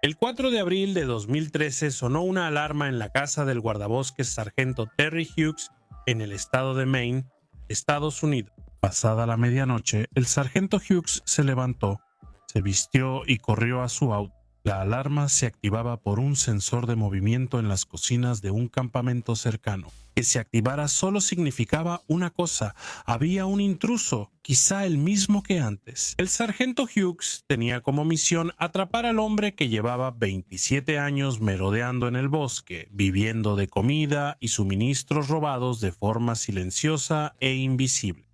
El 4 de abril de 2013 sonó una alarma en la casa del guardabosques sargento Terry Hughes en el estado de Maine, Estados Unidos. Pasada la medianoche, el sargento Hughes se levantó, se vistió y corrió a su auto. La alarma se activaba por un sensor de movimiento en las cocinas de un campamento cercano. Que se activara solo significaba una cosa: había un intruso, quizá el mismo que antes. El sargento Hughes tenía como misión atrapar al hombre que llevaba 27 años merodeando en el bosque, viviendo de comida y suministros robados de forma silenciosa e invisible.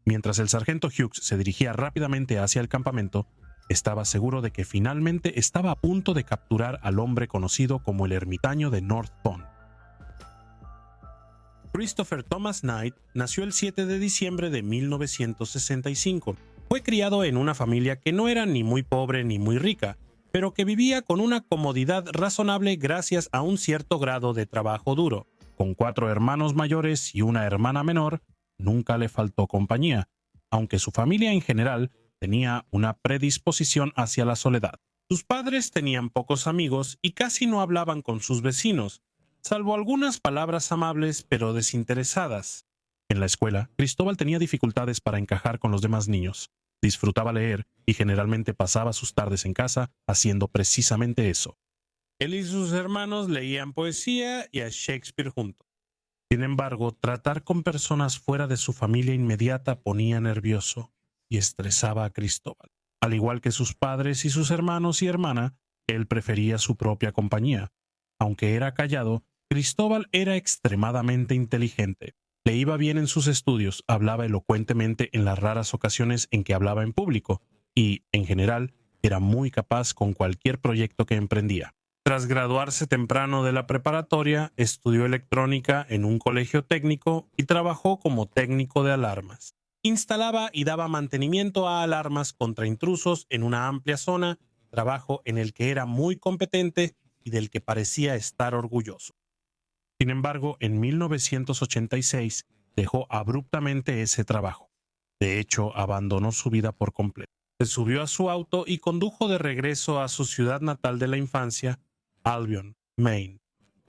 Mientras el sargento Hughes se dirigía rápidamente hacia el campamento, estaba seguro de que finalmente estaba a punto de capturar al hombre conocido como el ermitaño de North Pond. Christopher Thomas Knight nació el 7 de diciembre de 1965. Fue criado en una familia que no era ni muy pobre ni muy rica, pero que vivía con una comodidad razonable gracias a un cierto grado de trabajo duro. Con 4 hermanos mayores y una hermana menor, nunca le faltó compañía, aunque su familia en general tenía una predisposición hacia la soledad. Sus padres tenían pocos amigos y casi no hablaban con sus vecinos, salvo algunas palabras amables pero desinteresadas. En la escuela, Cristóbal tenía dificultades para encajar con los demás niños. Disfrutaba leer y generalmente pasaba sus tardes en casa haciendo precisamente eso. Él y sus hermanos leían poesía y a Shakespeare juntos. Sin embargo, tratar con personas fuera de su familia inmediata ponía nervioso y estresaba a Cristóbal. Al igual que sus padres y sus hermanos y hermana, él prefería su propia compañía. Aunque era callado, Cristóbal era extremadamente inteligente. Le iba bien en sus estudios, hablaba elocuentemente en las raras ocasiones en que hablaba en público y, en general, era muy capaz con cualquier proyecto que emprendía. Tras graduarse temprano de la preparatoria, estudió electrónica en un colegio técnico y trabajó como técnico de alarmas. Instalaba y daba mantenimiento a alarmas contra intrusos en una amplia zona, trabajo en el que era muy competente y del que parecía estar orgulloso. Sin embargo, en 1986 dejó abruptamente ese trabajo. De hecho, abandonó su vida por completo. Se subió a su auto y condujo de regreso a su ciudad natal de la infancia, Albion, Maine.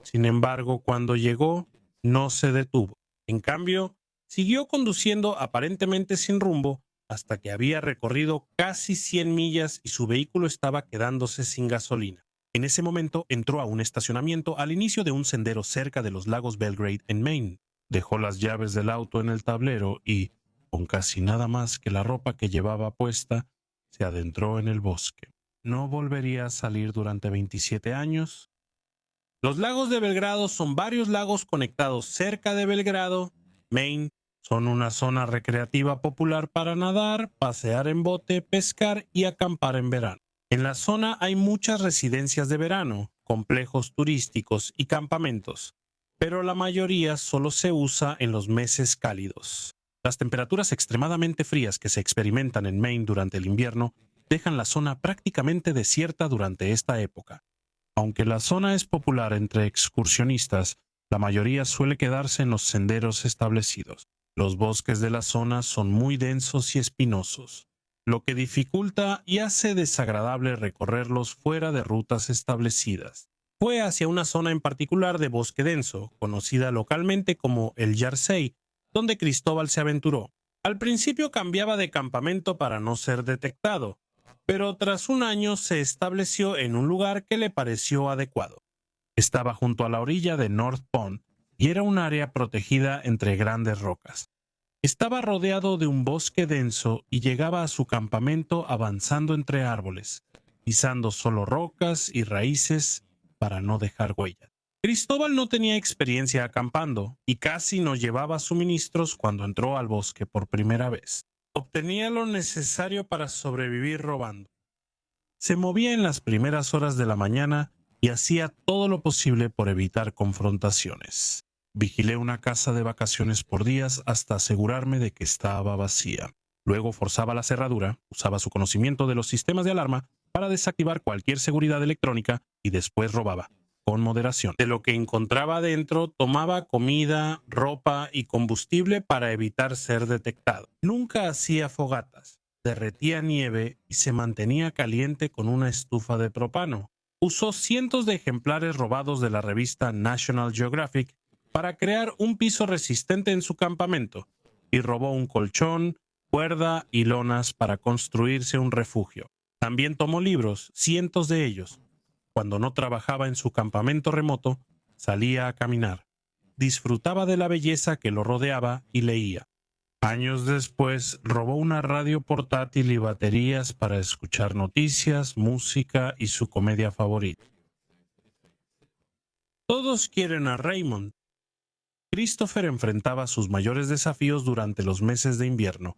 Sin embargo, cuando llegó, no se detuvo. En cambio, siguió conduciendo aparentemente sin rumbo hasta que había recorrido casi 100 millas y su vehículo estaba quedándose sin gasolina. En ese momento entró a un estacionamiento al inicio de un sendero cerca de los lagos Belgrade en Maine. Dejó las llaves del auto en el tablero y, con casi nada más que la ropa que llevaba puesta, se adentró en el bosque. No volvería a salir durante 27 años. Los lagos de Belgrado son varios lagos conectados cerca de Belgrado, Maine. Son una zona recreativa popular para nadar, pasear en bote, pescar y acampar en verano. En la zona hay muchas residencias de verano, complejos turísticos y campamentos, pero la mayoría solo se usa en los meses cálidos. Las temperaturas extremadamente frías que se experimentan en Maine durante el invierno dejan la zona prácticamente desierta durante esta época. Aunque la zona es popular entre excursionistas, la mayoría suele quedarse en los senderos establecidos. Los bosques de la zona son muy densos y espinosos, lo que dificulta y hace desagradable recorrerlos fuera de rutas establecidas. Fue hacia una zona en particular de bosque denso, conocida localmente como el Jersey, donde Cristóbal se aventuró. Al principio cambiaba de campamento para no ser detectado, pero tras un año se estableció en un lugar que le pareció adecuado. Estaba junto a la orilla de North Pond y era un área protegida entre grandes rocas. Estaba rodeado de un bosque denso y llegaba a su campamento avanzando entre árboles, pisando solo rocas y raíces para no dejar huellas. Cristóbal no tenía experiencia acampando y casi no llevaba suministros cuando entró al bosque por primera vez. Obtenía lo necesario para sobrevivir robando. Se movía en las primeras horas de la mañana y hacía todo lo posible por evitar confrontaciones. Vigilé una casa de vacaciones por días hasta asegurarme de que estaba vacía. Luego forzaba la cerradura, usaba su conocimiento de los sistemas de alarma para desactivar cualquier seguridad electrónica y después robaba, con moderación. De lo que encontraba adentro, tomaba comida, ropa y combustible para evitar ser detectado. Nunca hacía fogatas, derretía nieve y se mantenía caliente con una estufa de propano. usó cientos de ejemplares robados de la revista National Geographic para crear un piso resistente en su campamento y robó un colchón, cuerda y lonas para construirse un refugio. También tomó libros, cientos de ellos. Cuando no trabajaba en su campamento remoto, salía a caminar. Disfrutaba de la belleza que lo rodeaba y leía. Años después, robó una radio portátil y baterías para escuchar noticias, música y su comedia favorita. Todos quieren a Raymond. Christopher enfrentaba sus mayores desafíos durante los meses de invierno,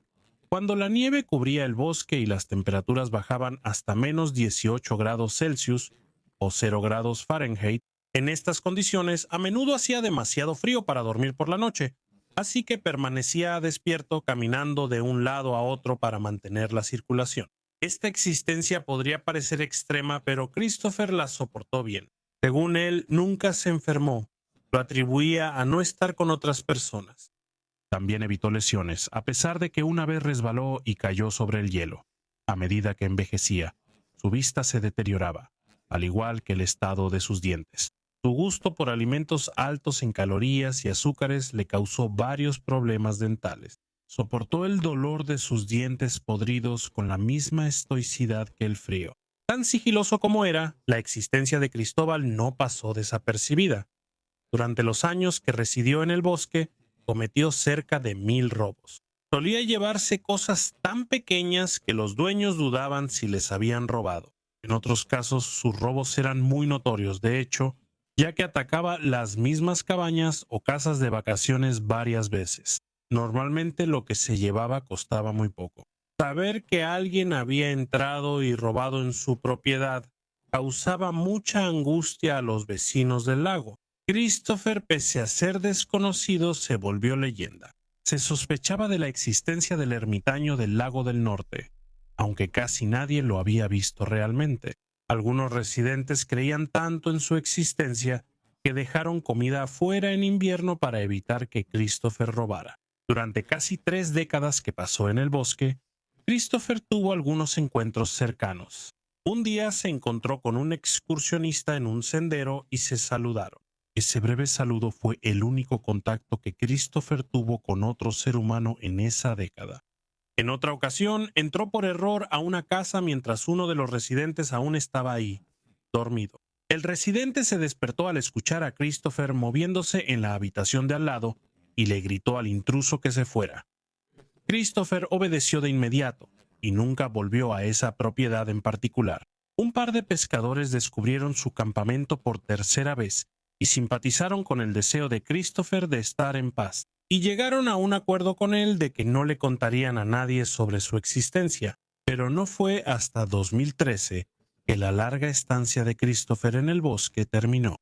cuando la nieve cubría el bosque y las temperaturas bajaban hasta menos 18 grados Celsius o 0 grados Fahrenheit. En estas condiciones, a menudo hacía demasiado frío para dormir por la noche, así que permanecía despierto caminando de un lado a otro para mantener la circulación. Esta existencia podría parecer extrema, pero Christopher la soportó bien. Según él, nunca se enfermó. Lo atribuía a no estar con otras personas. También evitó lesiones, a pesar de que una vez resbaló y cayó sobre el hielo. A medida que envejecía, su vista se deterioraba, al igual que el estado de sus dientes. Su gusto por alimentos altos en calorías y azúcares le causó varios problemas dentales. Soportó el dolor de sus dientes podridos con la misma estoicidad que el frío. Tan sigiloso como era, la existencia de Cristóbal no pasó desapercibida. Durante los años que residió en el bosque, cometió cerca de 1000 robos. Solía llevarse cosas tan pequeñas que los dueños dudaban si les habían robado. En otros casos, sus robos eran muy notorios, de hecho, ya que atacaba las mismas cabañas o casas de vacaciones varias veces. Normalmente lo que se llevaba costaba muy poco. Saber que alguien había entrado y robado en su propiedad causaba mucha angustia a los vecinos del lago. Christopher, pese a ser desconocido, se volvió leyenda. Se sospechaba de la existencia del ermitaño del lago del norte, aunque casi nadie lo había visto realmente. Algunos residentes creían tanto en su existencia que dejaron comida afuera en invierno para evitar que Christopher robara. Durante casi 3 décadas que pasó en el bosque, Christopher tuvo algunos encuentros cercanos. Un día se encontró con un excursionista en un sendero y se saludaron. Ese breve saludo fue el único contacto que Christopher tuvo con otro ser humano en esa década. En otra ocasión, entró por error a una casa mientras uno de los residentes aún estaba ahí, dormido. El residente se despertó al escuchar a Christopher moviéndose en la habitación de al lado y le gritó al intruso que se fuera. Christopher obedeció de inmediato y nunca volvió a esa propiedad en particular. Un par de pescadores descubrieron su campamento por tercera vez y simpatizaron con el deseo de Christopher de estar en paz, y llegaron a un acuerdo con él de que no le contarían a nadie sobre su existencia. Pero no fue hasta 2013 que la larga estancia de Christopher en el bosque terminó.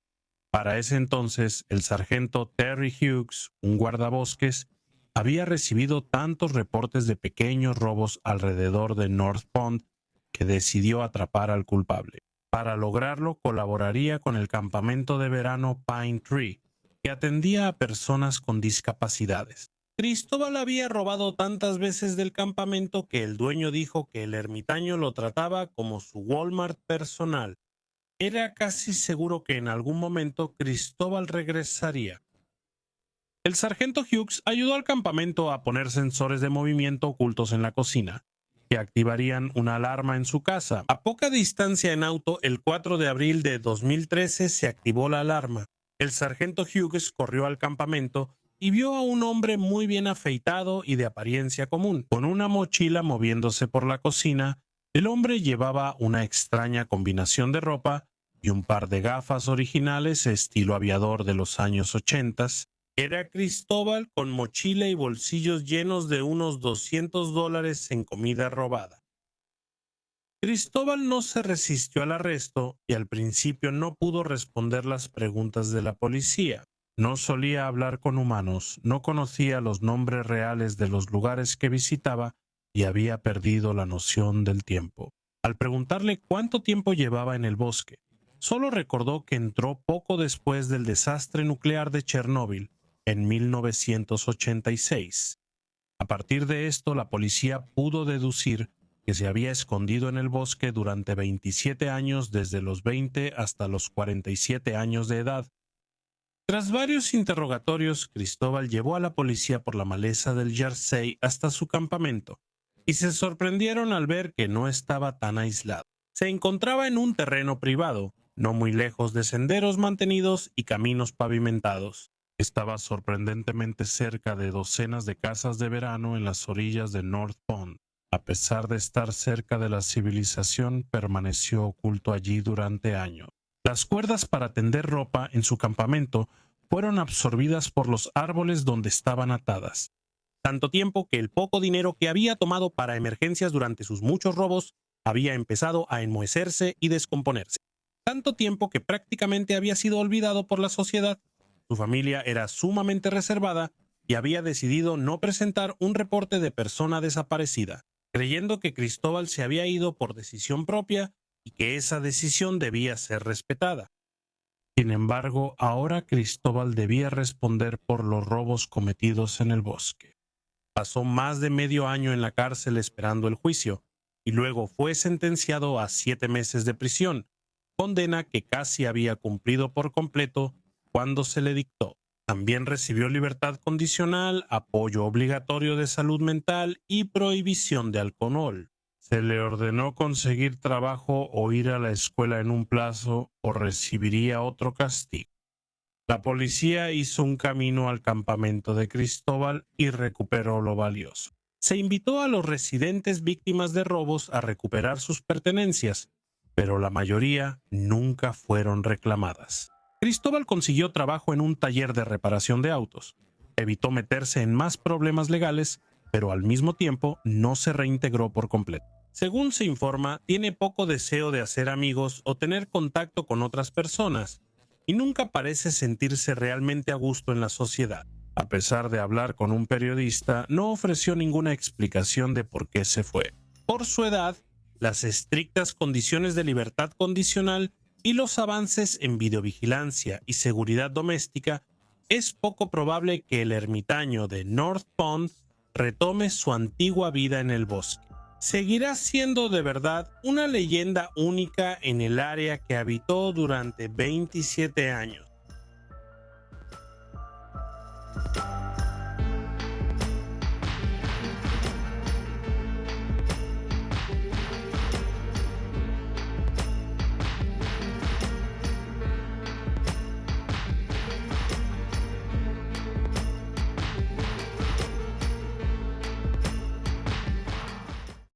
Para ese entonces, el sargento Terry Hughes, un guardabosques, había recibido tantos reportes de pequeños robos alrededor de North Pond que decidió atrapar al culpable. Para lograrlo, colaboraría con el campamento de verano Pine Tree, que atendía a personas con discapacidades. Cristóbal había robado tantas veces del campamento que el dueño dijo que el ermitaño lo trataba como su Walmart personal. Era casi seguro que en algún momento Cristóbal regresaría. El sargento Hughes ayudó al campamento a poner sensores de movimiento ocultos en la cocina, que activarían una alarma en su casa. A poca distancia en auto, el 4 de abril de 2013 se activó la alarma. El sargento Hughes corrió al campamento y vio a un hombre muy bien afeitado y de apariencia común, con una mochila moviéndose por la cocina. El hombre llevaba una extraña combinación de ropa y un par de gafas originales estilo aviador de los años 80. Era Cristóbal, con mochila y bolsillos llenos de unos $200 en comida robada. Cristóbal no se resistió al arresto y al principio no pudo responder las preguntas de la policía. No solía hablar con humanos, no conocía los nombres reales de los lugares que visitaba y había perdido la noción del tiempo. Al preguntarle cuánto tiempo llevaba en el bosque, solo recordó que entró poco después del desastre nuclear de Chernóbil en 1986. A partir de esto, la policía pudo deducir que se había escondido en el bosque durante 27 años desde los 20 hasta los 47 años de edad. Tras varios interrogatorios, Cristóbal llevó a la policía por la maleza del Jersey hasta su campamento, y se sorprendieron al ver que no estaba tan aislado. Se encontraba en un terreno privado, no muy lejos de senderos mantenidos y caminos pavimentados. Estaba sorprendentemente cerca de docenas de casas de verano en las orillas de North Pond. A pesar de estar cerca de la civilización, permaneció oculto allí durante años. Las cuerdas para tender ropa en su campamento fueron absorbidas por los árboles donde estaban atadas. Tanto tiempo que el poco dinero que había tomado para emergencias durante sus muchos robos había empezado a enmohecerse y descomponerse. Tanto tiempo que prácticamente había sido olvidado por la sociedad. Su familia era sumamente reservada y había decidido no presentar un reporte de persona desaparecida, creyendo que Cristóbal se había ido por decisión propia y que esa decisión debía ser respetada. Sin embargo, ahora Cristóbal debía responder por los robos cometidos en el bosque. Pasó más de medio año en la cárcel esperando el juicio, y luego fue sentenciado a 7 meses de prisión, condena que casi había cumplido por completo cuando se le dictó. También recibió libertad condicional, apoyo obligatorio de salud mental y prohibición de alcohol. Se le ordenó conseguir trabajo o ir a la escuela en un plazo o recibiría otro castigo. La policía hizo un camino al campamento de Cristóbal y recuperó lo valioso. Se invitó a los residentes víctimas de robos a recuperar sus pertenencias, pero la mayoría nunca fueron reclamadas. Cristóbal consiguió trabajo en un taller de reparación de autos. Evitó meterse en más problemas legales, pero al mismo tiempo no se reintegró por completo. Según se informa, tiene poco deseo de hacer amigos o tener contacto con otras personas, y nunca parece sentirse realmente a gusto en la sociedad. A pesar de hablar con un periodista, no ofreció ninguna explicación de por qué se fue. Por su edad, las estrictas condiciones de libertad condicional y los avances en videovigilancia y seguridad doméstica, es poco probable que el ermitaño de North Pond retome su antigua vida en el bosque. Seguirá siendo de verdad una leyenda única en el área que habitó durante 27 años.